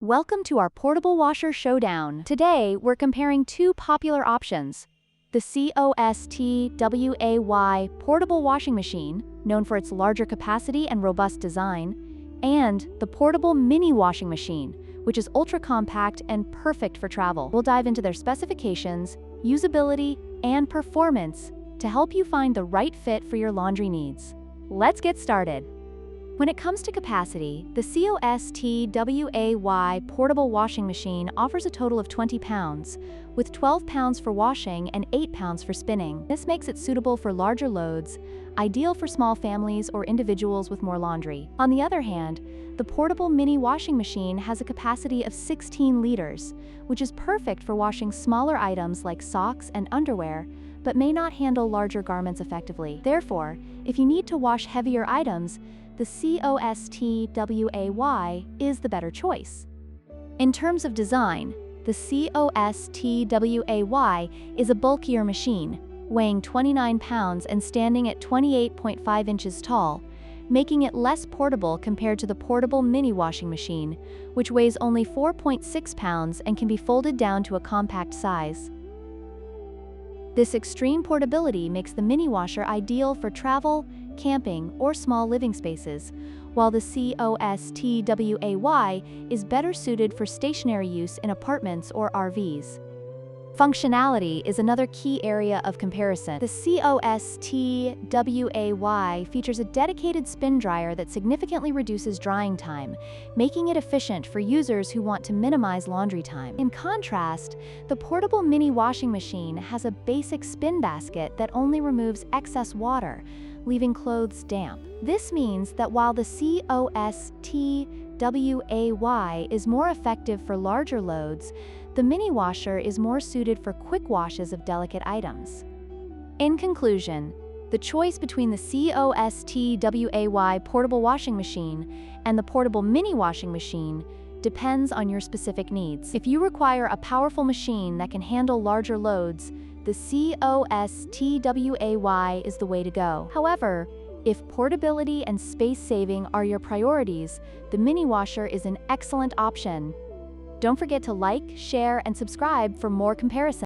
Welcome to our portable washer showdown. Today, we're comparing two popular options. The COSTWAY portable washing machine, known for its larger capacity and robust design, and the portable mini washing machine, which is ultra-compact and perfect for travel. We'll dive into their specifications, usability, and performance to help you find the right fit for your laundry needs. Let's get started. When it comes to capacity, the COSTWAY portable washing machine offers a total of 20 pounds, with 12 pounds for washing and 8 pounds for spinning. This makes it suitable for larger loads, ideal for small families or individuals with more laundry. On the other hand, the portable mini washing machine has a capacity of 16 liters, which is perfect for washing smaller items like socks and underwear, but may not handle larger garments effectively. Therefore, if you need to wash heavier items, the COSTWAY is the better choice. In terms of design, the COSTWAY is a bulkier machine, weighing 29 pounds and standing at 28.5 inches tall, making it less portable compared to the portable mini washing machine, which weighs only 4.6 pounds and can be folded down to a compact size. This extreme portability makes the mini washer ideal for travel, camping, or small living spaces, while the COSTWAY is better suited for stationary use in apartments or RVs. Functionality is another key area of comparison. The COSTWAY features a dedicated spin dryer that significantly reduces drying time, making it efficient for users who want to minimize laundry time. In contrast, the portable mini washing machine has a basic spin basket that only removes excess water, leaving clothes damp. This means that while the COSTWAY is more effective for larger loads, the mini washer is more suited for quick washes of delicate items. In conclusion, the choice between the COSTWAY portable washing machine and the portable mini washing machine depends on your specific needs. If you require a powerful machine that can handle larger loads, the COSTWAY is the way to go. However, if portability and space saving are your priorities, the mini washer is an excellent option. Don't forget to like, share, and subscribe for more comparisons.